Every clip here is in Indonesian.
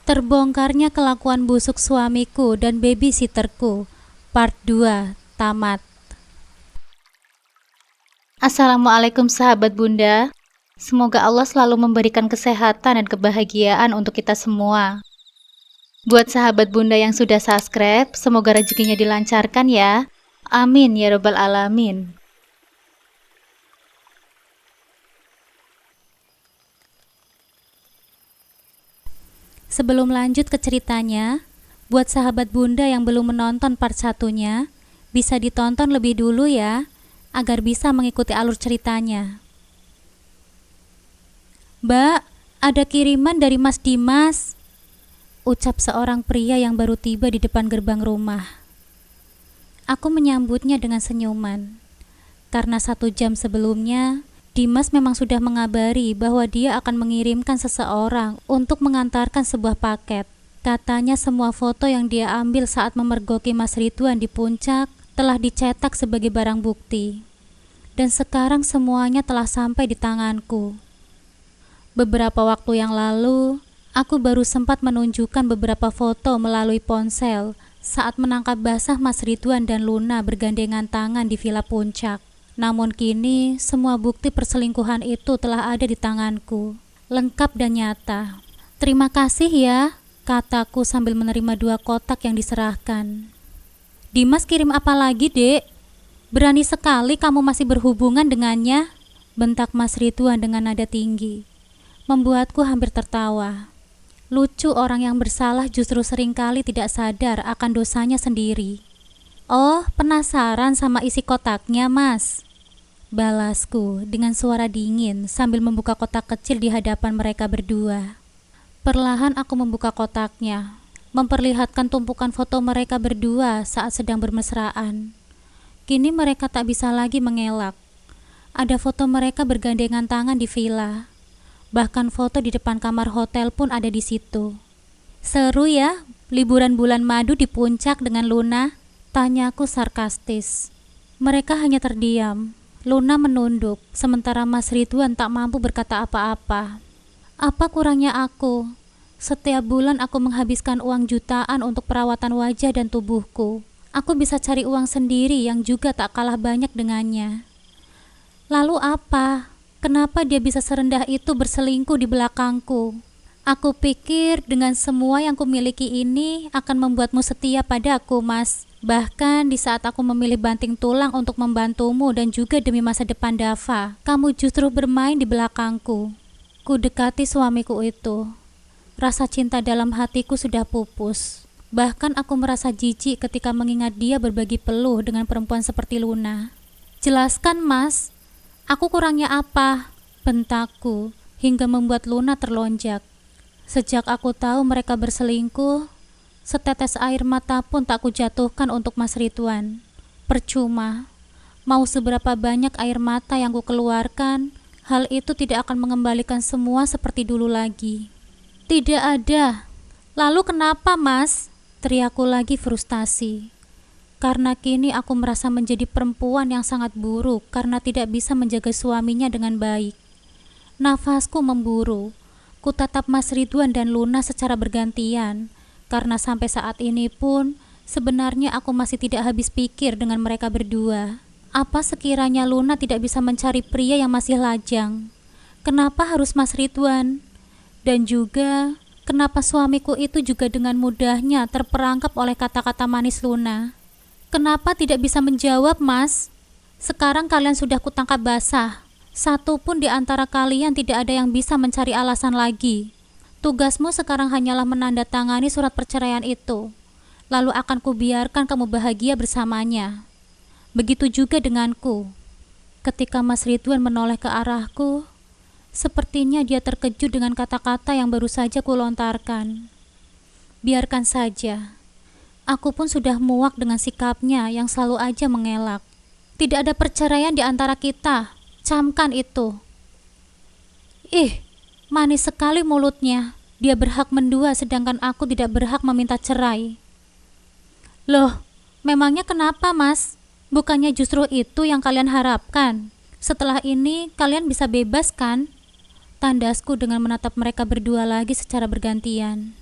Terbongkarnya kelakuan busuk suamiku dan babysitterku. Part 2, tamat. Assalamualaikum sahabat Bunda. Semoga Allah selalu memberikan kesehatan dan kebahagiaan untuk kita semua. Buat sahabat Bunda yang sudah subscribe, semoga rezekinya dilancarkan ya. Amin ya robbal alamin. Sebelum lanjut ke ceritanya, buat sahabat Bunda yang belum menonton part satunya, bisa ditonton lebih dulu ya, agar bisa mengikuti alur ceritanya. Mbak, ada kiriman dari Mas Dimas, ucap seorang pria yang baru tiba di depan gerbang rumah. Aku menyambutnya dengan senyuman, karena 1 jam sebelumnya, Dimas memang sudah mengabari bahwa dia akan mengirimkan seseorang untuk mengantarkan sebuah paket. Katanya semua foto yang dia ambil saat memergoki Mas Ridwan di puncak telah dicetak sebagai barang bukti. Dan sekarang semuanya telah sampai di tanganku. Beberapa waktu yang lalu, aku baru sempat menunjukkan beberapa foto melalui ponsel saat menangkap basah Mas Ridwan dan Luna bergandengan tangan di Villa Puncak. Namun kini, semua bukti perselingkuhan itu telah ada di tanganku, lengkap dan nyata. Terima kasih ya, kataku sambil menerima 2 kotak yang diserahkan. Dimas kirim apa lagi, Dek? Berani sekali kamu masih berhubungan dengannya, bentak Mas Ridwan dengan nada tinggi. Membuatku hampir tertawa. Lucu orang yang bersalah justru seringkali tidak sadar akan dosanya sendiri. Oh, penasaran sama isi kotaknya, Mas? Balasku dengan suara dingin sambil membuka kotak kecil di hadapan mereka berdua. Perlahan aku membuka kotaknya, memperlihatkan tumpukan foto mereka berdua saat sedang bermesraan. Kini mereka tak bisa lagi mengelak. Ada foto mereka bergandengan tangan di villa. Bahkan foto di depan kamar hotel pun ada di situ. Seru ya, liburan bulan madu di puncak dengan Luna? Tanyaku sarkastis. Mereka hanya terdiam. Luna menunduk, sementara Mas Ridwan tak mampu berkata apa-apa. Apa kurangnya aku? Setiap bulan aku menghabiskan uang jutaan untuk perawatan wajah dan tubuhku. Aku bisa cari uang sendiri yang juga tak kalah banyak dengannya. Lalu apa? Kenapa dia bisa serendah itu berselingkuh di belakangku? Aku pikir dengan semua yang kumiliki ini akan membuatmu setia padaku, Mas. Bahkan di saat aku memilih banting tulang untuk membantumu dan juga demi masa depan Dava, kamu justru bermain di belakangku. Ku dekati suamiku itu. Rasa cinta dalam hatiku sudah pupus. Bahkan aku merasa jijik ketika mengingat dia berbagi peluh dengan perempuan seperti Luna. Jelaskan, Mas. Aku kurangnya apa? Bentakku hingga membuat Luna terlonjak. Sejak aku tahu mereka berselingkuh, setetes air mata pun tak kujatuhkan untuk Mas Ridwan. Percuma, mau seberapa banyak air mata yang kukeluarkan, hal itu tidak akan mengembalikan semua seperti dulu lagi. Tidak ada. Lalu kenapa, Mas? Teriakku lagi frustasi. Karena kini aku merasa menjadi perempuan yang sangat buruk karena tidak bisa menjaga suaminya dengan baik. Nafasku memburu. Ku tatap Mas Ridwan dan Luna secara bergantian, karena sampai saat ini pun sebenarnya aku masih tidak habis pikir dengan mereka berdua. Apa sekiranya Luna tidak bisa mencari pria yang masih lajang? Kenapa harus Mas Ridwan? Dan juga, kenapa suamiku itu juga dengan mudahnya terperangkap oleh kata-kata manis Luna? Kenapa tidak bisa menjawab, Mas? Sekarang kalian sudah kutangkap basah. Satu pun di antara kalian tidak ada yang bisa mencari alasan lagi. Tugasmu sekarang hanyalah menandatangani surat perceraian itu. Lalu akan kubiarkan kamu bahagia bersamanya. Begitu juga denganku. Ketika Mas Ridwan menoleh ke arahku, sepertinya dia terkejut dengan kata-kata yang baru saja kulontarkan. Biarkan saja. Aku pun sudah muak dengan sikapnya yang selalu aja mengelak. Tidak ada perceraian di antara kita. Camkan itu. Ih, manis sekali mulutnya. Dia berhak mendua sedangkan aku tidak berhak meminta cerai. Loh, memangnya kenapa, Mas? Bukannya justru itu yang kalian harapkan? Setelah ini kalian bisa bebas kan? Tandasku dengan menatap mereka berdua lagi secara bergantian.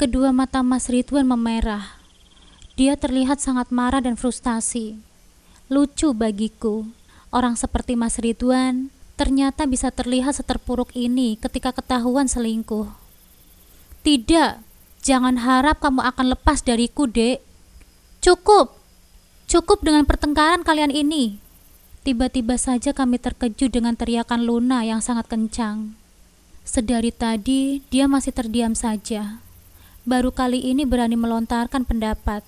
Kedua mata Mas Ridwan memerah. Dia terlihat sangat marah dan frustasi. Lucu bagiku, orang seperti Mas Ridwan ternyata bisa terlihat seterpuruk ini ketika ketahuan selingkuh. Tidak, jangan harap kamu akan lepas dariku, Dek. Cukup, cukup dengan pertengkaran kalian ini. Tiba-tiba saja kami terkejut dengan teriakan Luna yang sangat kencang. Sedari tadi, dia masih terdiam saja. Baru kali ini berani melontarkan pendapat.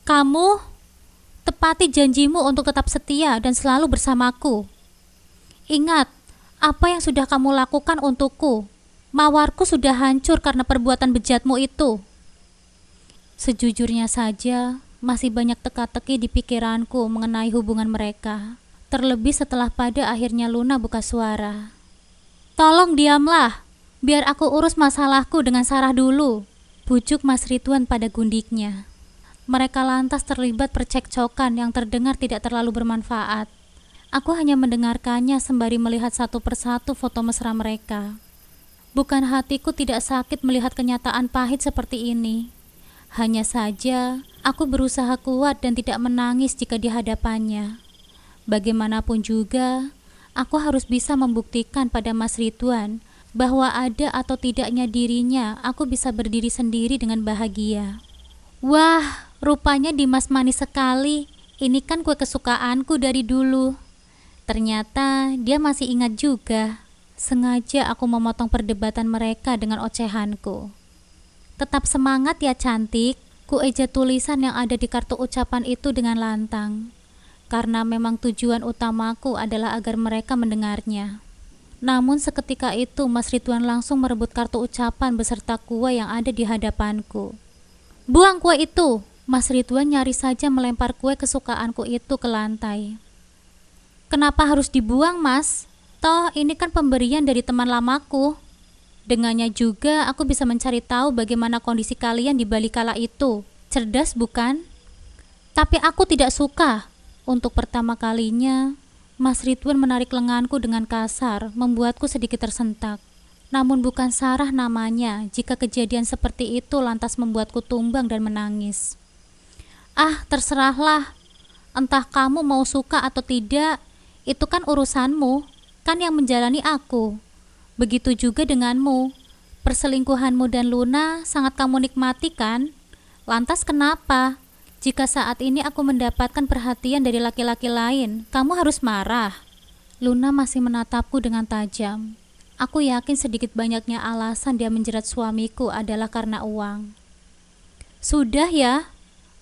Kamu, tepati janjimu untuk tetap setia dan selalu bersamaku. Ingat, apa yang sudah kamu lakukan untukku. Mawarku sudah hancur karena perbuatan bejatmu itu. Sejujurnya saja, masih banyak teka-teki di pikiranku mengenai hubungan mereka. Terlebih setelah pada akhirnya Luna buka suara. Tolong diamlah, biar aku urus masalahku dengan Sarah dulu, bujuk Mas Ridwan pada gundiknya. Mereka lantas terlibat percekcokan yang terdengar tidak terlalu bermanfaat. Aku hanya mendengarkannya sembari melihat satu persatu foto mesra mereka. Bukan hatiku tidak sakit melihat kenyataan pahit seperti ini. Hanya saja, aku berusaha kuat dan tidak menangis jika di hadapannya. Bagaimanapun juga, aku harus bisa membuktikan pada Mas Ridwan bahwa ada atau tidaknya dirinya, aku bisa berdiri sendiri dengan bahagia. Wah, rupanya Dimas manis sekali. Ini kan kue kesukaanku dari dulu. Ternyata dia masih ingat juga. Sengaja aku memotong perdebatan mereka dengan ocehanku. Tetap semangat ya cantik, ku eja tulisan yang ada di kartu ucapan itu dengan lantang. Karena memang tujuan utamaku adalah agar mereka mendengarnya. Namun seketika itu Mas Ridwan langsung merebut kartu ucapan beserta kue yang ada di hadapanku. Buang kue itu! Mas Ridwan nyaris saja melempar kue kesukaanku itu ke lantai. Kenapa harus dibuang, Mas? Toh ini kan pemberian dari teman lamaku. Dengannya juga aku bisa mencari tahu bagaimana kondisi kalian di balik kala itu. Cerdas bukan? Tapi aku tidak suka. Untuk pertama kalinya, Mas Ridwan menarik lenganku dengan kasar, membuatku sedikit tersentak. Namun bukan Sarah namanya jika kejadian seperti itu lantas membuatku tumbang dan menangis. Ah, terserahlah. Entah kamu mau suka atau tidak, itu kan urusanmu. Kan yang menjalani aku. Begitu juga denganmu. Perselingkuhanmu dan Luna sangat kamu nikmati kan? Lantas kenapa? Jika saat ini aku mendapatkan perhatian dari laki-laki lain, kamu harus marah. Luna masih menatapku dengan tajam. Aku yakin sedikit banyaknya alasan dia menjerat suamiku adalah karena uang. Sudah ya,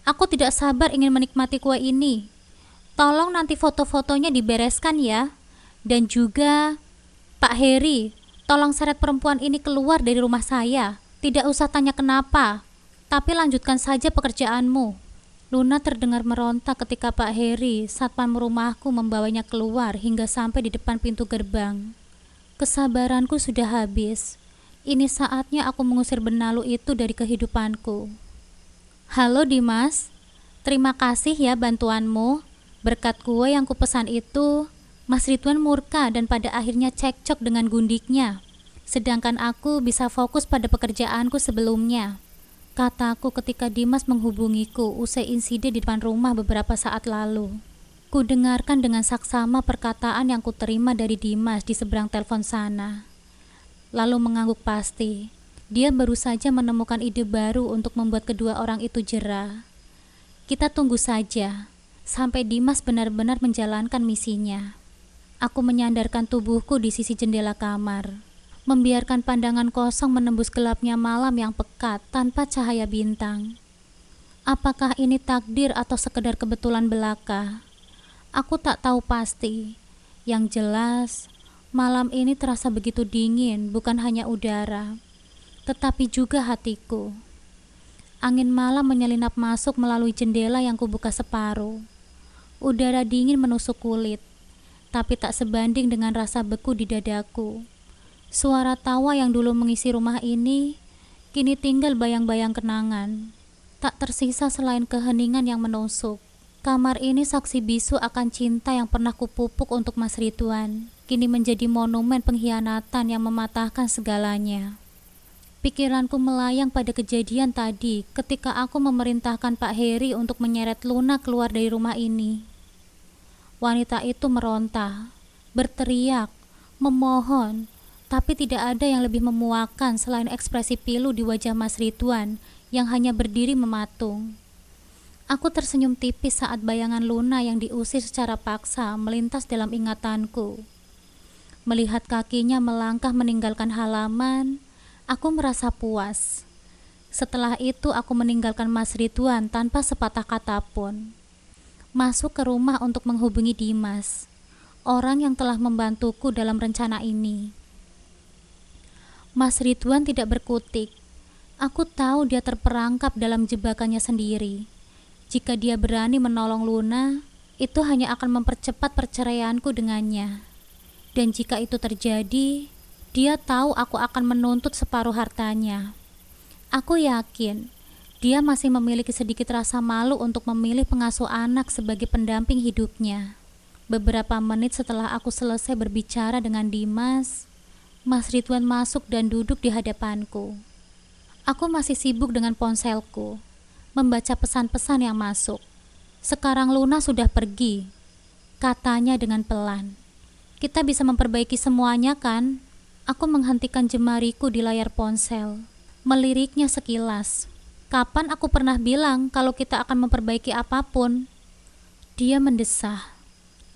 aku tidak sabar ingin menikmati kue ini. Tolong nanti foto-fotonya dibereskan ya. Dan juga, Pak Heri, tolong seret perempuan ini keluar dari rumah saya. Tidak usah tanya kenapa, tapi lanjutkan saja pekerjaanmu. Luna terdengar meronta ketika Pak Heri, satpam rumahku, membawanya keluar hingga sampai di depan pintu gerbang. Kesabaranku sudah habis. Ini saatnya aku mengusir benalu itu dari kehidupanku. Halo Dimas, terima kasih ya bantuanmu. Berkat kue yang kupesan itu, Mas Ridwan murka dan pada akhirnya cekcok dengan gundiknya. Sedangkan aku bisa fokus pada pekerjaanku sebelumnya. Kataku ketika Dimas menghubungiku usai insiden di depan rumah beberapa saat lalu. Ku dengarkan dengan saksama perkataan yang kuterima dari Dimas di seberang telepon sana. Lalu mengangguk pasti. Dia baru saja menemukan ide baru untuk membuat kedua orang itu jera. Kita tunggu saja sampai Dimas benar-benar menjalankan misinya. Aku menyandarkan tubuhku di sisi jendela kamar, membiarkan pandangan kosong menembus gelapnya malam yang pekat tanpa cahaya bintang. Apakah ini takdir atau sekedar kebetulan belaka? Aku tak tahu pasti. Yang jelas, malam ini terasa begitu dingin, bukan hanya udara, tetapi juga hatiku. Angin malam menyelinap masuk melalui jendela yang kubuka separuh. Udara dingin menusuk kulit, tapi tak sebanding dengan rasa beku di dadaku. Suara tawa yang dulu mengisi rumah ini, kini tinggal bayang-bayang kenangan. Tak tersisa selain keheningan yang menusuk. Kamar ini saksi bisu akan cinta yang pernah kupupuk untuk Mas Ridwan. Kini menjadi monumen pengkhianatan yang mematahkan segalanya. Pikiranku melayang pada kejadian tadi ketika aku memerintahkan Pak Heri untuk menyeret Luna keluar dari rumah ini. Wanita itu meronta, berteriak, memohon, tapi tidak ada yang lebih memuakkan selain ekspresi pilu di wajah Mas Ridwan yang hanya berdiri mematung. Aku tersenyum tipis saat bayangan Luna yang diusir secara paksa melintas dalam ingatanku. Melihat kakinya melangkah meninggalkan halaman, aku merasa puas. Setelah itu aku meninggalkan Mas Ridwan tanpa sepatah kata pun. Masuk ke rumah untuk menghubungi Dimas, orang yang telah membantuku dalam rencana ini. Mas Ridwan tidak berkutik. Aku tahu dia terperangkap dalam jebakannya sendiri. Jika dia berani menolong Luna, itu hanya akan mempercepat perceraianku dengannya. Dan jika itu terjadi, dia tahu aku akan menuntut separuh hartanya. Aku yakin dia masih memiliki sedikit rasa malu untuk memilih pengasuh anak sebagai pendamping hidupnya. Beberapa menit setelah aku selesai berbicara dengan Dimas, Mas Ridwan masuk dan duduk di hadapanku. Aku masih sibuk dengan ponselku, membaca pesan-pesan yang masuk. Sekarang Luna sudah pergi, katanya dengan pelan. Kita bisa memperbaiki semuanya kan? Aku menghentikan jemariku di layar ponsel, meliriknya sekilas. Kapan aku pernah bilang kalau kita akan memperbaiki apapun? Dia mendesah.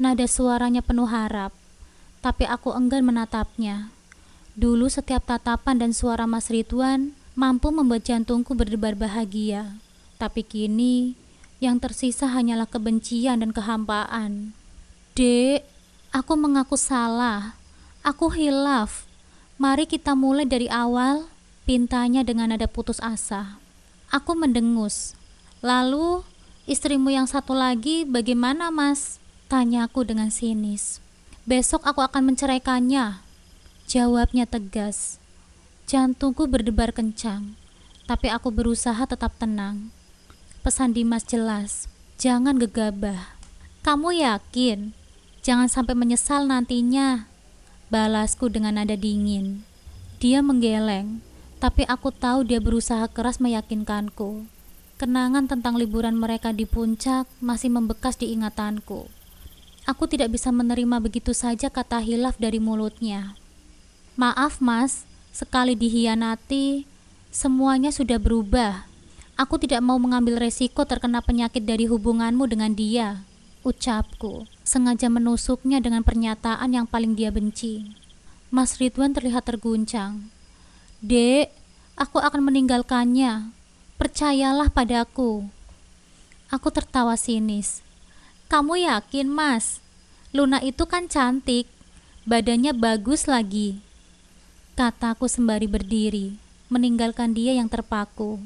Nada suaranya penuh harap, tapi aku enggan menatapnya. Dulu setiap tatapan dan suara Mas Ridwan mampu membuat jantungku berdebar bahagia. Tapi kini, yang tersisa hanyalah kebencian dan kehampaan. Dek, aku mengaku salah. Aku hilaf. Mari kita mulai dari awal, pintanya dengan nada putus asa. Aku mendengus. Lalu, istrimu yang satu lagi bagaimana, Mas? Tanyaku dengan sinis. Besok aku akan menceraikannya, jawabnya tegas. Jantungku berdebar kencang, tapi aku berusaha tetap tenang. Pesan Dimas jelas, jangan gegabah. Kamu yakin? Jangan sampai menyesal nantinya, balasku dengan nada dingin. Dia menggeleng, tapi aku tahu dia berusaha keras meyakinkanku. Kenangan tentang liburan mereka di puncak masih membekas di ingatanku. Aku tidak bisa menerima begitu saja kata hilaf dari mulutnya. Maaf Mas, sekali dihianati, semuanya sudah berubah. Aku tidak mau mengambil resiko terkena penyakit dari hubunganmu dengan dia, ucapku, sengaja menusuknya dengan pernyataan yang paling dia benci. Mas Ridwan terlihat terguncang. Dek, aku akan meninggalkannya. Percayalah padaku. Aku tertawa sinis. Kamu yakin, Mas? Luna itu kan cantik, badannya bagus lagi, kataku sembari berdiri, meninggalkan dia yang terpaku.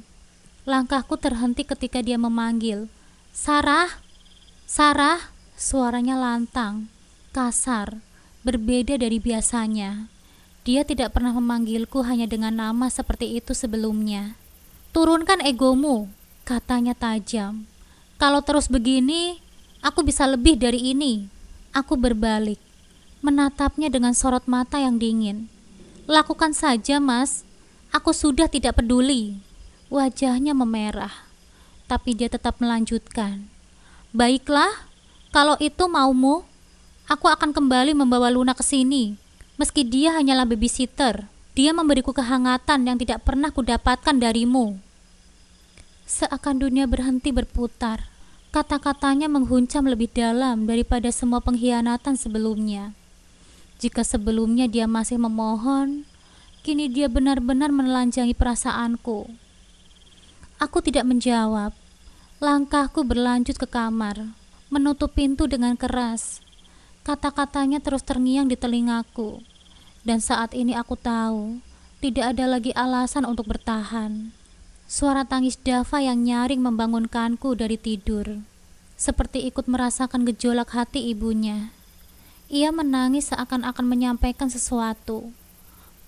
Langkahku terhenti ketika dia memanggil. Sarah, Sarah, suaranya lantang, kasar, berbeda dari biasanya. Dia tidak pernah memanggilku hanya dengan nama seperti itu sebelumnya. Turunkan egomu, katanya tajam. Kalau terus begini, aku bisa lebih dari ini. Aku berbalik, menatapnya dengan sorot mata yang dingin. Lakukan saja, Mas. Aku sudah tidak peduli. Wajahnya memerah, tapi dia tetap melanjutkan. Baiklah, kalau itu maumu, aku akan kembali membawa Luna ke sini. Meski dia hanyalah babysitter, dia memberiku kehangatan yang tidak pernah kudapatkan darimu. Seakan dunia berhenti berputar. Kata-katanya menghuncam lebih dalam daripada semua pengkhianatan sebelumnya. Jika sebelumnya dia masih memohon, kini dia benar-benar menelanjangi perasaanku. Aku tidak menjawab. Langkahku berlanjut ke kamar, menutup pintu dengan keras. Kata-katanya terus terngiang di telingaku. Dan saat ini aku tahu, tidak ada lagi alasan untuk bertahan. Suara tangis Dava yang nyaring membangunkanku dari tidur, seperti ikut merasakan gejolak hati ibunya. Ia menangis seakan-akan menyampaikan sesuatu.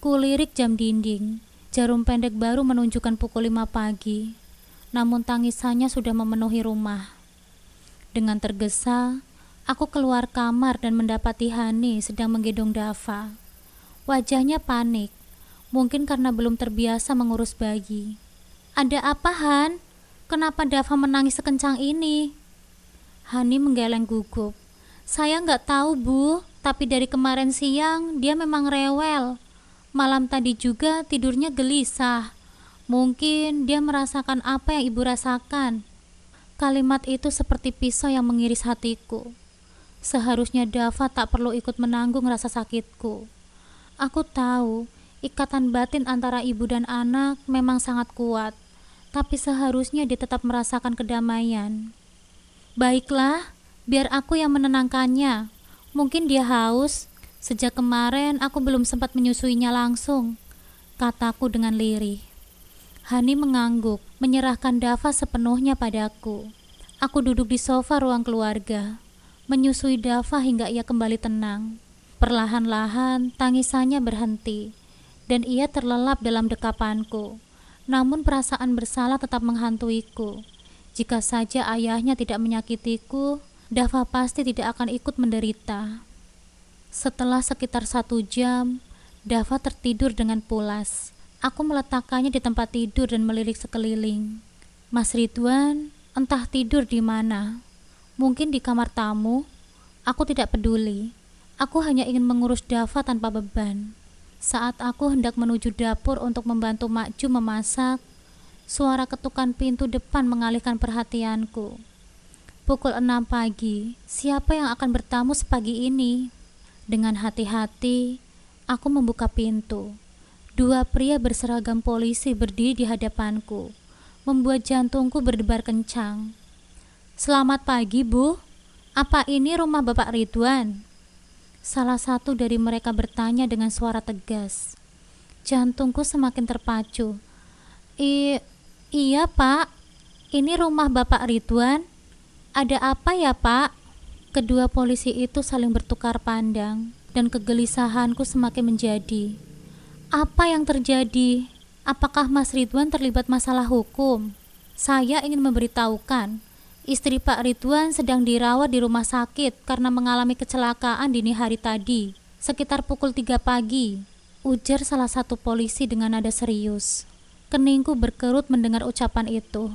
Kulirik jam dinding, jarum pendek baru menunjukkan pukul 5 pagi, namun tangisannya sudah memenuhi rumah. Dengan tergesa, aku keluar kamar dan mendapati Hani sedang menggendong Dava. Wajahnya panik, Mungkin karena belum terbiasa mengurus bayi. Ada apa, Han? Kenapa Dava menangis sekencang ini? Hani menggeleng gugup. Saya nggak tahu, Bu, tapi dari kemarin siang dia memang rewel. Malam tadi juga tidurnya gelisah. Mungkin dia merasakan apa yang Ibu rasakan. Kalimat itu seperti pisau yang mengiris hatiku. Seharusnya Dava tak perlu ikut menanggung rasa sakitku. Aku tahu, ikatan batin antara ibu dan anak memang sangat kuat, tapi seharusnya dia tetap merasakan kedamaian. Baiklah, biar aku yang menenangkannya. Mungkin dia haus. Sejak kemarin aku belum sempat menyusuinya langsung, kataku dengan lirih. Hani mengangguk, menyerahkan Dava sepenuhnya padaku. Aku duduk di sofa ruang keluarga, menyusui Dava hingga ia kembali tenang. Perlahan-lahan tangisannya berhenti, dan ia terlelap dalam dekapanku. Namun perasaan bersalah tetap menghantuiku. Jika saja ayahnya tidak menyakitiku, Dava pasti tidak akan ikut menderita. Setelah sekitar 1 jam, Dava tertidur dengan pulas. Aku meletakkannya di tempat tidur dan melirik sekeliling. Mas Ridwan entah tidur di mana. Mungkin di kamar tamu. Aku tidak peduli. Aku hanya ingin mengurus Dava tanpa beban. Saat aku hendak menuju dapur untuk membantu Mak Ju memasak, suara ketukan pintu depan mengalihkan perhatianku. Pukul 6 pagi, siapa yang akan bertamu sepagi ini? Dengan hati-hati, aku membuka pintu. 2 pria berseragam polisi berdiri di hadapanku, membuat jantungku berdebar kencang. Selamat pagi, Bu. Apa ini rumah Bapak Ridwan? Salah satu dari mereka bertanya dengan suara tegas. Jantungku semakin terpacu. Iya, Pak. Ini rumah Bapak Ridwan. Ada apa ya, Pak? Kedua polisi itu saling bertukar pandang, dan kegelisahanku semakin menjadi. Apa yang terjadi? Apakah Mas Ridwan terlibat masalah hukum? Saya ingin memberitahukan, istri Pak Ridwan sedang dirawat di rumah sakit karena mengalami kecelakaan dini hari tadi, sekitar pukul 3 pagi, ujar salah satu polisi dengan nada serius. Keningku berkerut mendengar ucapan itu.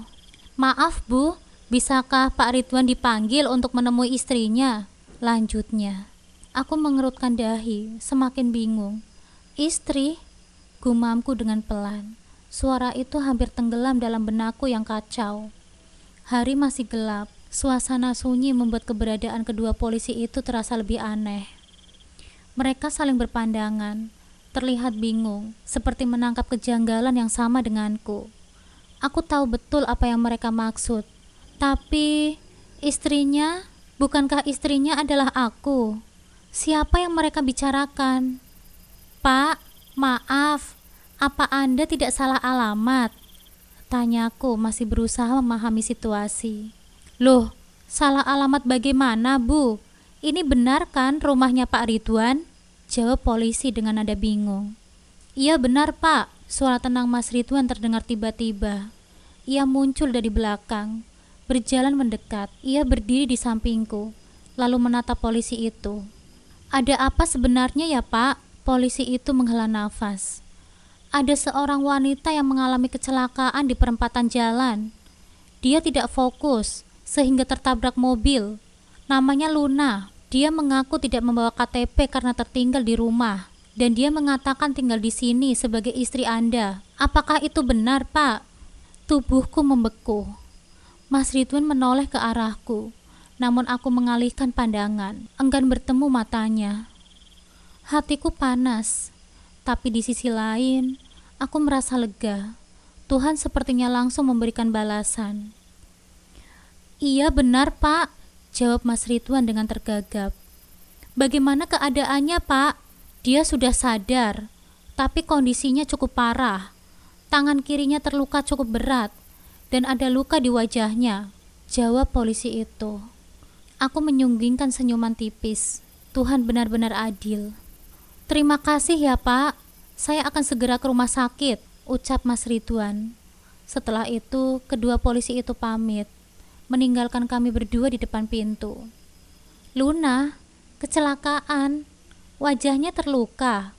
Maaf, Bu, bisakah Pak Ridwan dipanggil untuk menemui istrinya? Lanjutnya. Aku mengerutkan dahi, semakin bingung. Istri? Gumamku dengan pelan. Suara itu hampir tenggelam dalam benakku yang kacau. Hari masih gelap. Suasana sunyi membuat keberadaan kedua polisi itu terasa lebih aneh. Mereka saling berpandangan, terlihat bingung, seperti menangkap kejanggalan yang sama denganku. Aku tahu betul apa yang mereka maksud. Tapi, istrinya? Bukankah istrinya adalah aku? Siapa yang mereka bicarakan? Pak, maaf, apa Anda tidak salah alamat? Tanyaku masih berusaha memahami situasi. Loh, salah alamat bagaimana, Bu? Ini benar kan rumahnya Pak Ridwan? Jawab polisi dengan nada bingung. Iya benar, Pak. Suara tenang Mas Ridwan terdengar tiba-tiba. Ia muncul dari belakang, berjalan mendekat. Ia berdiri di sampingku, lalu menatap polisi itu. Ada apa sebenarnya ya, Pak? Polisi itu menghela nafas. Ada seorang wanita yang mengalami kecelakaan di perempatan jalan. Dia tidak fokus sehingga tertabrak mobil. Namanya Luna. Dia mengaku tidak membawa KTP karena tertinggal di rumah, dan dia mengatakan tinggal di sini sebagai istri Anda. Apakah itu benar, Pak? Tubuhku membeku. Mas Ridwan menoleh ke arahku, namun aku mengalihkan pandangan, enggan bertemu matanya. Hatiku panas, tapi di sisi lain, aku merasa lega. Tuhan sepertinya langsung memberikan balasan. Iya benar, Pak, jawab Mas Ridwan dengan tergagap. Bagaimana keadaannya, Pak? Dia sudah sadar, tapi kondisinya cukup parah. Tangan kirinya terluka cukup berat, dan ada luka di wajahnya, jawab polisi itu. Aku menyunggingkan senyuman tipis. Tuhan benar-benar adil. Terima kasih ya, Pak. Saya akan segera ke rumah sakit, ucap Mas Ridwan. Setelah itu, kedua polisi itu pamit, meninggalkan kami berdua di depan pintu. Luna, kecelakaan. Wajahnya terluka.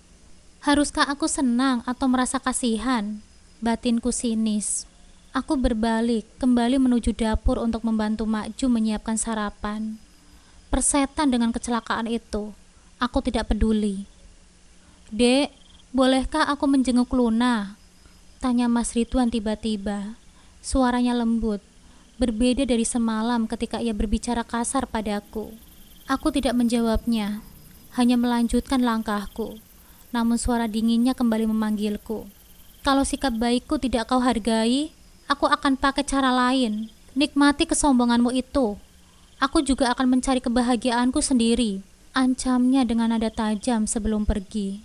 Haruskah aku senang atau merasa kasihan? Batinku sinis. Aku berbalik, kembali menuju dapur untuk membantu Mak Ju menyiapkan sarapan. Persetan dengan kecelakaan itu, aku tidak peduli. "Dek, bolehkah aku menjenguk Luna?" tanya Mas Ridwan tiba-tiba. Suaranya lembut, berbeda dari semalam ketika ia berbicara kasar padaku. Aku tidak menjawabnya, hanya melanjutkan langkahku. Namun suara dinginnya kembali memanggilku. "Kalau sikap baikku tidak kau hargai, aku akan pakai cara lain. Nikmati kesombonganmu itu. Aku juga akan mencari kebahagiaanku sendiri," ancamnya dengan nada tajam sebelum pergi.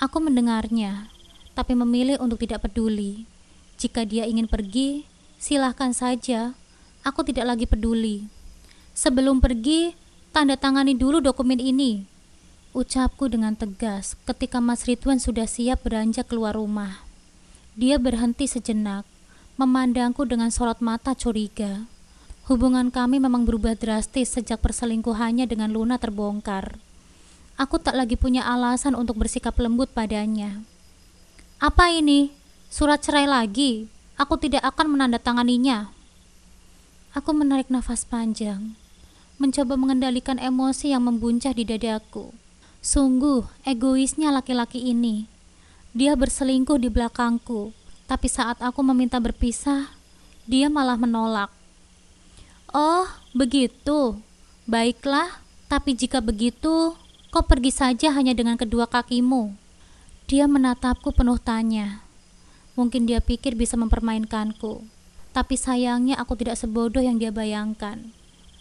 Aku mendengarnya, tapi memilih untuk tidak peduli. Jika dia ingin pergi, silahkan saja. Aku tidak lagi peduli. "Sebelum pergi, tanda tangani dulu dokumen ini," ucapku dengan tegas ketika Mas Ridwan sudah siap beranjak keluar rumah. Dia berhenti sejenak, memandangku dengan sorot mata curiga. Hubungan kami memang berubah drastis sejak perselingkuhannya dengan Luna terbongkar. Aku tak lagi punya alasan untuk bersikap lembut padanya. "Apa ini? Surat cerai lagi? Aku tidak akan menandatanganinya." Aku menarik nafas panjang, mencoba mengendalikan emosi yang membuncah di dadaku. Sungguh egoisnya laki-laki ini. Dia berselingkuh di belakangku, tapi saat aku meminta berpisah, dia malah menolak. "Oh, begitu. Baiklah, tapi jika begitu, kau pergi saja hanya dengan kedua kakimu." Dia menatapku penuh tanya. Mungkin dia pikir bisa mempermainkanku, tapi sayangnya aku tidak sebodoh yang dia bayangkan.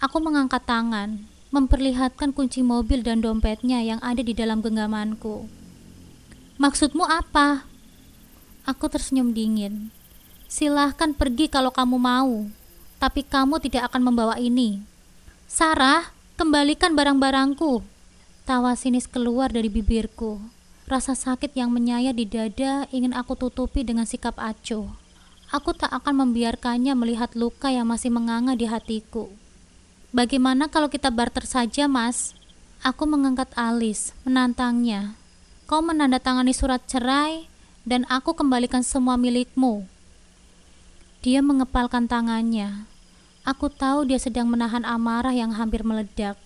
Aku mengangkat tangan, memperlihatkan kunci mobil dan dompetnya yang ada di dalam genggamanku. "Maksudmu apa?" Aku tersenyum dingin. "Silahkan pergi kalau kamu mau, tapi kamu tidak akan membawa ini." "Sarah, kembalikan barang-barangku." Tawa sinis keluar dari bibirku. Rasa sakit yang menyayat di dada ingin aku tutupi dengan sikap acuh. Aku tak akan membiarkannya melihat luka yang masih menganga di hatiku. "Bagaimana kalau kita barter saja, Mas?" Aku mengangkat alis, menantangnya. "Kau menandatangani surat cerai, dan aku kembalikan semua milikmu." Dia mengepalkan tangannya. Aku tahu dia sedang menahan amarah yang hampir meledak.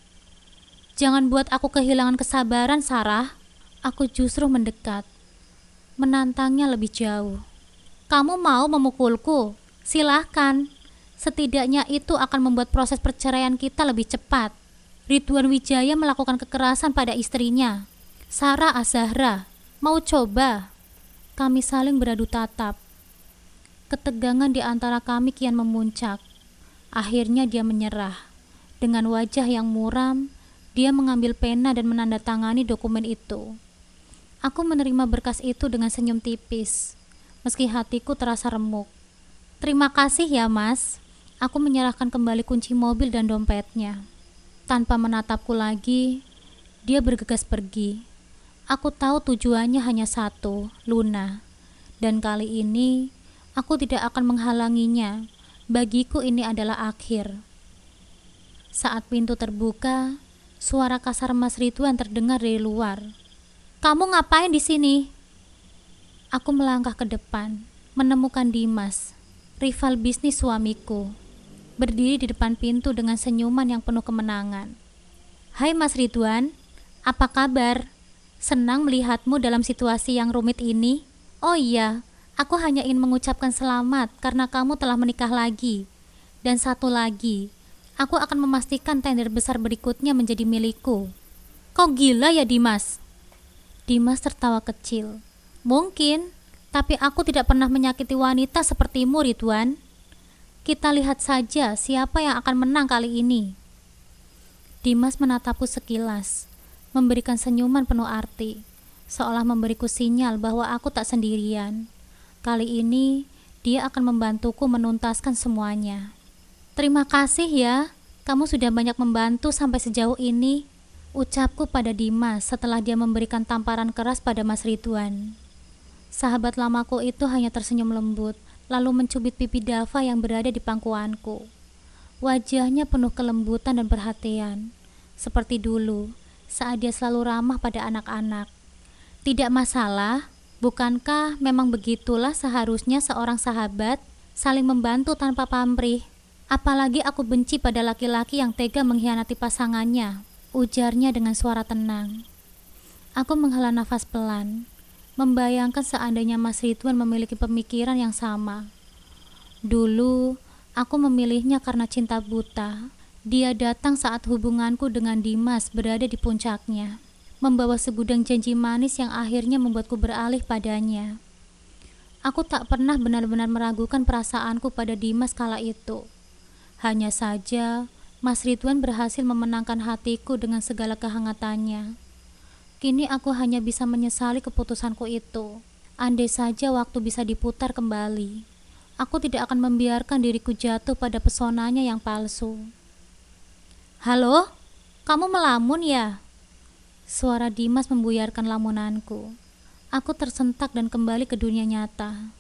"Jangan buat aku kehilangan kesabaran, Sarah." Aku justru mendekat, menantangnya lebih jauh. "Kamu mau memukulku? Silahkan. Setidaknya itu akan membuat proses perceraian kita lebih cepat." Ridwan Wijaya melakukan kekerasan pada istrinya, Sarah Azahra. Mau coba? Kami saling beradu tatap. Ketegangan di antara kami kian memuncak. Akhirnya dia menyerah. Dengan wajah yang muram, dia mengambil pena dan menandatangani dokumen itu. Aku menerima berkas itu dengan senyum tipis, meski hatiku terasa remuk. "Terima kasih ya, Mas." Aku menyerahkan kembali kunci mobil dan dompetnya. Tanpa menatapku lagi, dia bergegas pergi. Aku tahu tujuannya hanya satu, Luna. Dan kali ini, aku tidak akan menghalanginya. Bagiku ini adalah akhir. Saat pintu terbuka, suara kasar Mas Ridwan terdengar dari luar. "Kamu ngapain di sini?" Aku melangkah ke depan, menemukan Dimas, rival bisnis suamiku, berdiri di depan pintu dengan senyuman yang penuh kemenangan. "Hai Mas Ridwan, apa kabar? Senang melihatmu dalam situasi yang rumit ini." "Oh iya, aku hanya ingin mengucapkan selamat karena kamu telah menikah lagi. Dan satu lagi, aku akan memastikan tender besar berikutnya menjadi milikku." "Kau gila ya, Dimas?" Dimas tertawa kecil. "Mungkin, tapi aku tidak pernah menyakiti wanita sepertimu, Ridwan. Kita lihat saja siapa yang akan menang kali ini." Dimas menatapku sekilas, memberikan senyuman penuh arti, seolah memberiku sinyal bahwa aku tak sendirian. Kali ini, dia akan membantuku menuntaskan semuanya. "Terima kasih ya, kamu sudah banyak membantu sampai sejauh ini," ucapku pada Dimas setelah dia memberikan tamparan keras pada Mas Ridwan. Sahabat lamaku itu hanya tersenyum lembut, lalu mencubit pipi Dava yang berada di pangkuanku. Wajahnya penuh kelembutan dan perhatian, seperti dulu saat dia selalu ramah pada anak-anak. Tidak masalah, bukankah memang begitulah seharusnya seorang sahabat saling membantu tanpa pamrih? Apalagi aku benci pada laki-laki yang tega mengkhianati pasangannya, ujarnya dengan suara tenang. Aku menghela nafas pelan, membayangkan seandainya Mas Ridwan memiliki pemikiran yang sama. Dulu, aku memilihnya karena cinta buta. Dia datang saat hubunganku dengan Dimas berada di puncaknya, membawa segudang janji manis yang akhirnya membuatku beralih padanya. Aku tak pernah benar-benar meragukan perasaanku pada Dimas kala itu. Hanya saja, Mas Ridwan berhasil memenangkan hatiku dengan segala kehangatannya. Kini aku hanya bisa menyesali keputusanku itu. Andai saja waktu bisa diputar kembali, aku tidak akan membiarkan diriku jatuh pada pesonanya yang palsu. Halo, kamu melamun ya? Suara Dimas membuyarkan lamunanku. Aku tersentak dan kembali ke dunia nyata.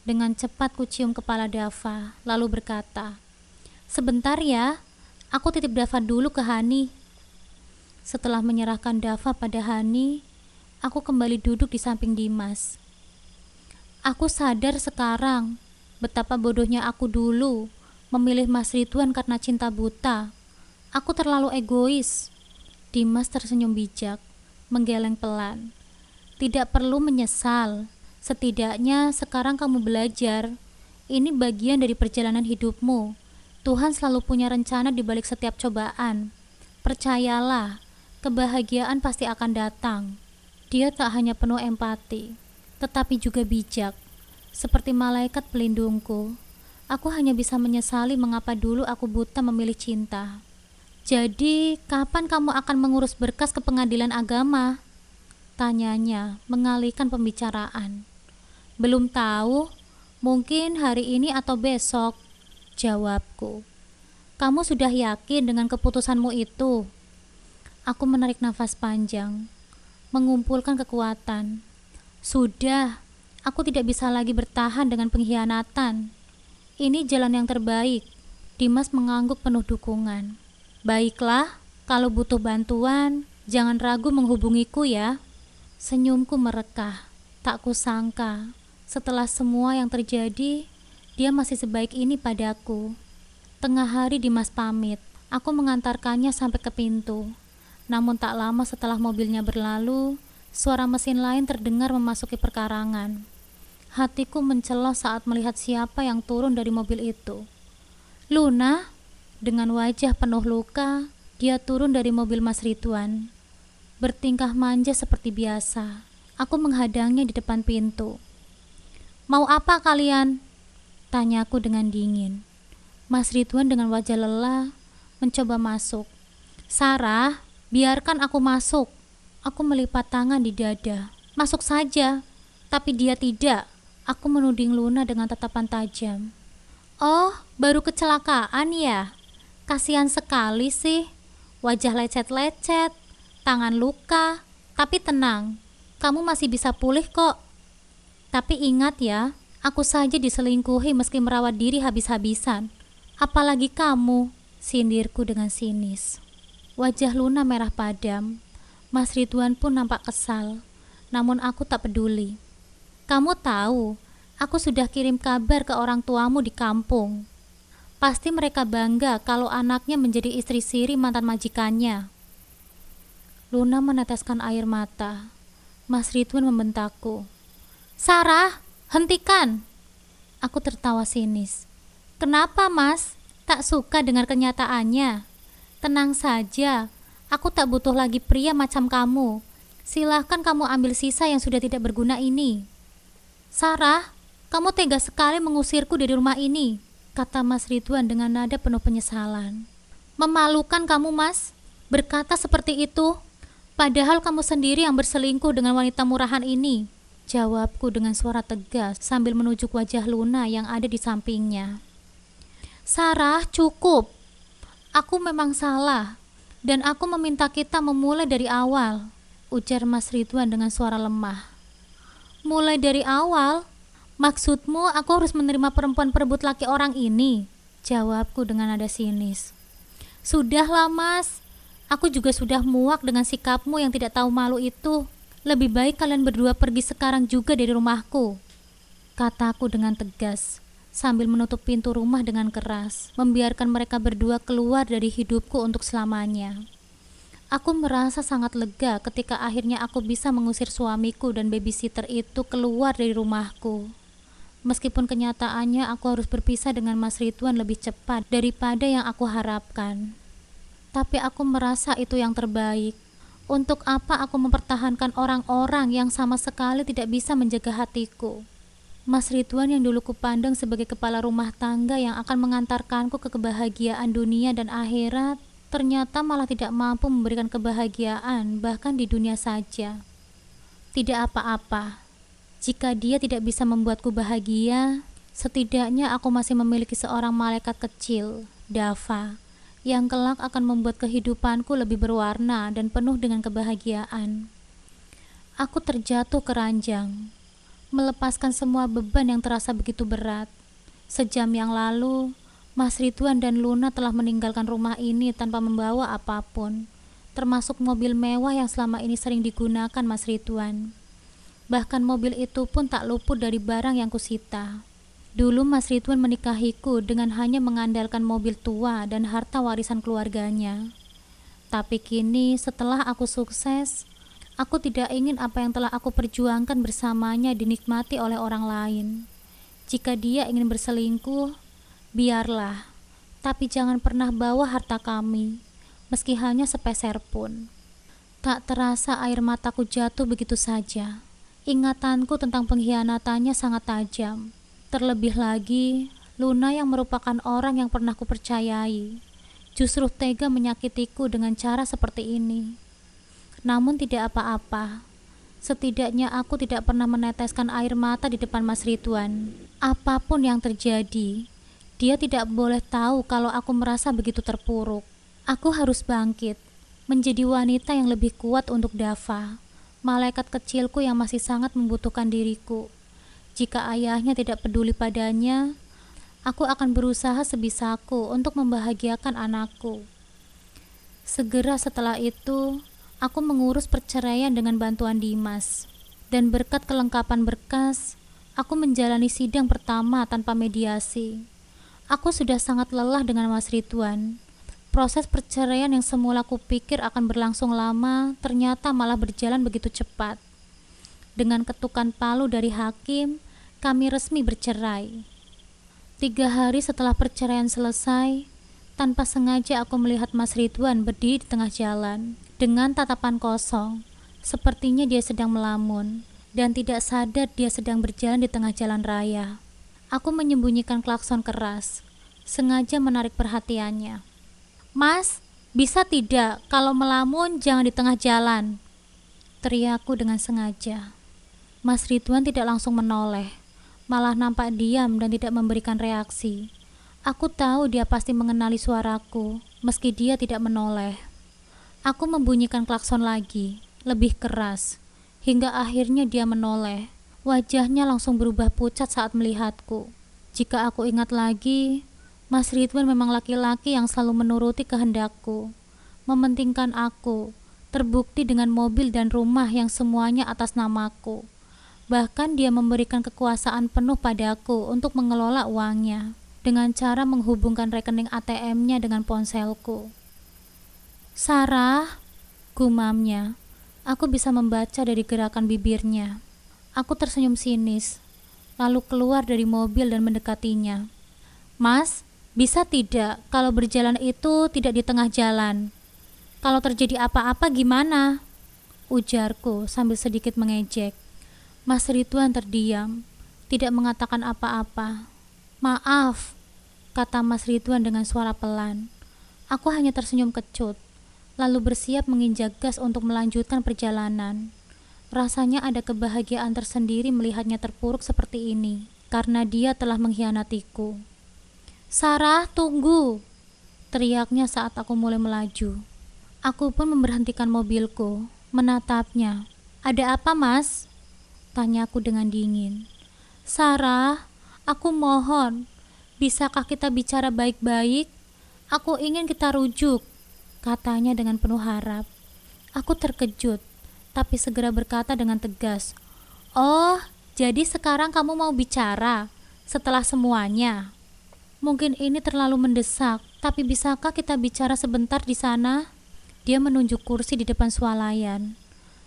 Dengan cepat kucium kepala Dava, lalu berkata, "Sebentar ya, aku titip Dava dulu ke Hani." Setelah menyerahkan Dava pada Hani, aku kembali duduk di samping Dimas. Aku sadar sekarang betapa bodohnya aku dulu memilih Mas Ridwan karena cinta buta. Aku terlalu egois. Dimas tersenyum bijak, menggeleng pelan. Tidak perlu menyesal. Setidaknya sekarang kamu belajar. Ini bagian dari perjalanan hidupmu. Tuhan selalu punya rencana di balik setiap cobaan. Percayalah, kebahagiaan pasti akan datang. Dia tak hanya penuh empati, tetapi juga bijak. Seperti malaikat pelindungku. Aku hanya bisa menyesali mengapa dulu aku buta memilih cinta. Jadi, kapan kamu akan mengurus berkas ke pengadilan agama? Tanyanya, mengalihkan pembicaraan. Belum tahu, mungkin hari ini atau besok, jawabku. Kamu sudah yakin dengan keputusanmu itu? Aku menarik nafas panjang, mengumpulkan kekuatan. Sudah, aku tidak bisa lagi bertahan dengan pengkhianatan. Ini jalan yang terbaik. Dimas mengangguk penuh dukungan. Baiklah, kalau butuh bantuan, jangan ragu menghubungiku ya. Senyumku merekah. Tak kusangka, setelah semua yang terjadi, dia masih sebaik ini padaku. Tengah hari Dimas pamit. Aku mengantarkannya sampai ke pintu. Namun tak lama setelah mobilnya berlalu, suara mesin lain terdengar memasuki perkarangan. Hatiku mencelos saat melihat siapa yang turun dari mobil itu. Luna. Dengan wajah penuh luka, dia turun dari mobil Mas Ridwan. Bertingkah manja seperti biasa. Aku menghadangnya di depan pintu. "Mau apa kalian?" tanyaku dengan dingin. Mas Ridwan dengan wajah lelah mencoba masuk. "Sarah, biarkan aku masuk." Aku melipat tangan di dada. "Masuk saja." Tapi dia tidak. Aku menuding Luna dengan tatapan tajam. "Oh, baru kecelakaan ya? Kasihan sekali sih. Wajah lecet-lecet, tangan luka. Tapi tenang, kamu masih bisa pulih kok. Tapi ingat ya, aku saja diselingkuhi meski merawat diri habis-habisan. Apalagi kamu," sindirku dengan sinis. Wajah Luna merah padam. Mas Ridwan pun nampak kesal. Namun aku tak peduli. "Kamu tahu, aku sudah kirim kabar ke orang tuamu di kampung. Pasti mereka bangga kalau anaknya menjadi istri siri mantan majikannya." Luna meneteskan air mata. Mas Ridwan membentakku. "Sarah, hentikan!" Aku tertawa sinis. "Kenapa, Mas? Tak suka dengar kenyataannya? Tenang saja, aku tak butuh lagi pria macam kamu. Silahkan kamu ambil sisa yang sudah tidak berguna ini." "Sarah, kamu tega sekali mengusirku dari rumah ini," kata Mas Ridwan dengan nada penuh penyesalan. "Memalukan kamu, Mas, berkata seperti itu. Padahal kamu sendiri yang berselingkuh dengan wanita murahan ini," jawabku dengan suara tegas sambil menunjuk wajah Luna yang ada di sampingnya. "Sarah, cukup. Aku memang salah, dan aku meminta kita memulai dari awal," ujar Mas Ridwan dengan suara lemah. "Mulai dari awal? Maksudmu aku harus menerima perempuan perebut laki orang ini?" jawabku dengan nada sinis. "Sudahlah, Mas. Aku juga sudah muak dengan sikapmu yang tidak tahu malu itu. Lebih baik kalian berdua pergi sekarang juga dari rumahku, kataku dengan tegas, sambil menutup pintu rumah dengan keras, membiarkan mereka berdua keluar dari hidupku untuk selamanya. Aku merasa sangat lega ketika akhirnya aku bisa mengusir suamiku dan babysitter itu keluar dari rumahku. Meskipun kenyataannya aku harus berpisah dengan Mas Ridwan lebih cepat daripada yang aku harapkan. Tapi aku merasa itu yang terbaik. Untuk apa aku mempertahankan orang-orang yang sama sekali tidak bisa menjaga hatiku? Mas Ridwan yang dulu kupandang sebagai kepala rumah tangga yang akan mengantarkanku ke kebahagiaan dunia dan akhirat, ternyata malah tidak mampu memberikan kebahagiaan bahkan di dunia saja. Tidak apa-apa. Jika dia tidak bisa membuatku bahagia, setidaknya aku masih memiliki seorang malaikat kecil, Dava, yang kelak akan membuat kehidupanku lebih berwarna dan penuh dengan kebahagiaan. Aku terjatuh ke ranjang, melepaskan semua beban yang terasa begitu berat. Sejam yang lalu, Mas Ridwan dan Luna telah meninggalkan rumah ini tanpa membawa apapun, termasuk mobil mewah yang selama ini sering digunakan Mas Ridwan. Bahkan mobil itu pun tak luput dari barang yang kusita. Dulu Mas Ridwan menikahiku dengan hanya mengandalkan mobil tua dan harta warisan keluarganya. Tapi kini setelah aku sukses, aku tidak ingin apa yang telah aku perjuangkan bersamanya dinikmati oleh orang lain. Jika dia ingin berselingkuh, biarlah, tapi jangan pernah bawa harta kami, meski hanya sepeser pun. Tak terasa air mataku jatuh begitu saja. Ingatanku tentang pengkhianatannya sangat tajam. Terlebih lagi, Luna yang merupakan orang yang pernah kupercayai, justru tega menyakitiku dengan cara seperti ini. Namun tidak apa-apa. Setidaknya aku tidak pernah meneteskan air mata di depan Mas Ridwan. Apapun yang terjadi, dia tidak boleh tahu kalau aku merasa begitu terpuruk. Aku harus bangkit, menjadi wanita yang lebih kuat untuk Dava, malaikat kecilku yang masih sangat membutuhkan diriku. Jika ayahnya tidak peduli padanya, aku akan berusaha sebisaku untuk membahagiakan anakku. Segera setelah itu, aku mengurus perceraian dengan bantuan Dimas. Dan berkat kelengkapan berkas, aku menjalani sidang pertama tanpa mediasi. Aku sudah sangat lelah dengan Mas Ridwan. Proses perceraian yang semula kupikir akan berlangsung lama, ternyata malah berjalan begitu cepat. Dengan ketukan palu dari hakim, kami resmi bercerai. 3 hari setelah perceraian selesai, tanpa sengaja aku melihat Mas Ridwan berdiri di tengah jalan, dengan tatapan kosong, sepertinya dia sedang melamun, dan tidak sadar dia sedang berjalan di tengah jalan raya. Aku menyembunyikan klakson keras, sengaja menarik perhatiannya. "Mas, bisa tidak kalau melamun jangan di tengah jalan?" teriakku dengan sengaja. Mas Ridwan tidak langsung menoleh, malah nampak diam dan tidak memberikan reaksi. Aku tahu dia pasti mengenali suaraku, meski dia tidak menoleh. Aku membunyikan klakson lagi, lebih keras, hingga akhirnya dia menoleh. Wajahnya langsung berubah pucat saat melihatku. Jika aku ingat lagi, Mas Ridwan memang laki-laki yang selalu menuruti kehendakku, mementingkan aku, terbukti dengan mobil dan rumah yang semuanya atas namaku. Bahkan dia memberikan kekuasaan penuh padaku untuk mengelola uangnya, dengan cara menghubungkan rekening ATM-nya dengan ponselku. "Sarah," gumamnya. Aku bisa membaca dari gerakan bibirnya. Aku tersenyum sinis, lalu keluar dari mobil dan mendekatinya. "Mas, bisa tidak kalau berjalan itu tidak di tengah jalan? Kalau terjadi apa-apa gimana?" ujarku sambil sedikit mengejek. Mas Ridwan terdiam, tidak mengatakan apa-apa. "Maaf," kata Mas Ridwan dengan suara pelan. Aku hanya tersenyum kecut, lalu bersiap menginjak gas untuk melanjutkan perjalanan. Rasanya ada kebahagiaan tersendiri melihatnya terpuruk seperti ini, karena dia telah mengkhianatiku. "Sarah, tunggu!" teriaknya saat aku mulai melaju. Aku pun memberhentikan mobilku, menatapnya. "Ada apa, Mas?" tanyaku dengan dingin. "Sarah, aku mohon, bisakah kita bicara baik-baik? Aku ingin kita rujuk," katanya dengan penuh harap. Aku terkejut. tapi segera berkata dengan tegas, "Oh, jadi sekarang kamu mau bicara setelah semuanya? Mungkin ini terlalu mendesak, tapi bisakah kita bicara sebentar di sana?" Dia menunjuk kursi di depan swalayan.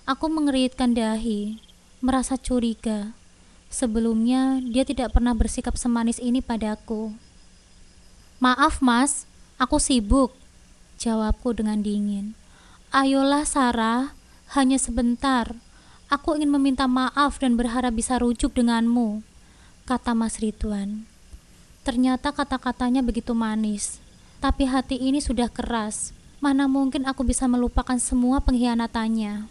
Aku mengeritkan dahi, merasa curiga. Sebelumnya, dia tidak pernah bersikap semanis ini padaku. "Maaf mas, aku sibuk," jawabku dengan dingin. "Ayolah Sarah, hanya sebentar. Aku ingin meminta maaf dan berharap bisa rujuk denganmu," kata Mas Ridwan. Ternyata kata-katanya begitu manis, tapi hati ini sudah keras. Mana mungkin aku bisa melupakan semua pengkhianatannya.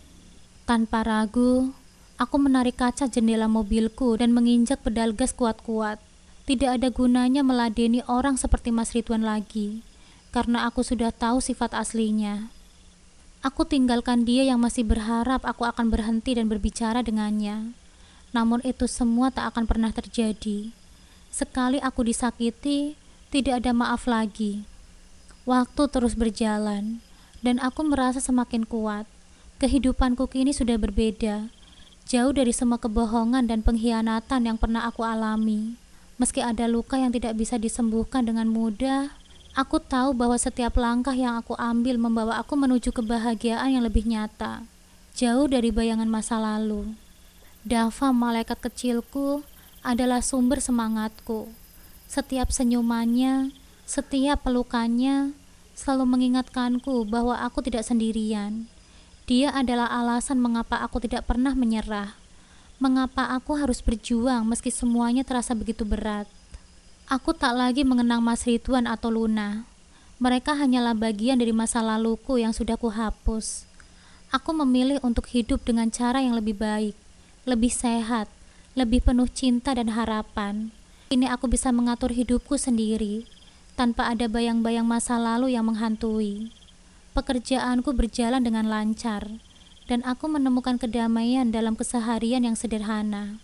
Tanpa ragu, aku menarik kaca jendela mobilku dan menginjak pedal gas kuat-kuat. Tidak ada gunanya meladeni orang seperti Mas Ridwan lagi, karena aku sudah tahu sifat aslinya. Aku tinggalkan dia yang masih berharap aku akan berhenti dan berbicara dengannya. Namun itu semua tak akan pernah terjadi. Sekali aku disakiti, tidak ada maaf lagi. Waktu terus berjalan, dan aku merasa semakin kuat. Kehidupanku kini sudah berbeda, jauh dari semua kebohongan dan pengkhianatan yang pernah aku alami. Meski ada luka yang tidak bisa disembuhkan dengan mudah, aku tahu bahwa setiap langkah yang aku ambil membawa aku menuju kebahagiaan yang lebih nyata, jauh dari bayangan masa lalu. Dava, malaikat kecilku, adalah sumber semangatku. Setiap senyumannya, setiap pelukannya, selalu mengingatkanku bahwa aku tidak sendirian. Dia adalah alasan mengapa aku tidak pernah menyerah, mengapa aku harus berjuang meski semuanya terasa begitu berat. Aku tak lagi mengenang Mas Ridwan atau Luna. Mereka hanyalah bagian dari masa laluku yang sudah kuhapus. Aku memilih untuk hidup dengan cara yang lebih baik, lebih sehat, lebih penuh cinta dan harapan. Kini aku bisa mengatur hidupku sendiri, tanpa ada bayang-bayang masa lalu yang menghantui. Pekerjaanku berjalan dengan lancar, dan aku menemukan kedamaian dalam keseharian yang sederhana.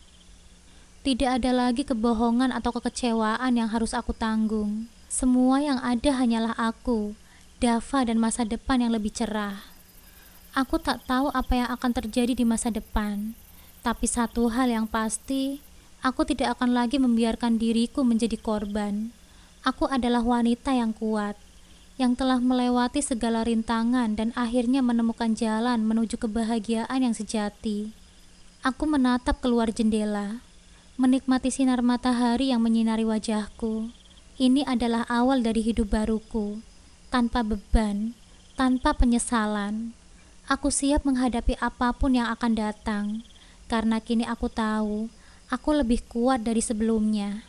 Tidak ada lagi kebohongan atau kekecewaan yang harus aku tanggung. Semua yang ada hanyalah aku, Dava, dan masa depan yang lebih cerah. Aku tak tahu apa yang akan terjadi di masa depan, tapi satu hal yang pasti, aku tidak akan lagi membiarkan diriku menjadi korban. Aku adalah wanita yang kuat, yang telah melewati segala rintangan dan akhirnya menemukan jalan menuju kebahagiaan yang sejati. Aku menatap keluar jendela, menikmati sinar matahari yang menyinari wajahku. Ini adalah awal dari hidup baruku, tanpa beban, tanpa penyesalan. Aku siap menghadapi apapun yang akan datang, karena kini aku tahu, aku lebih kuat dari sebelumnya.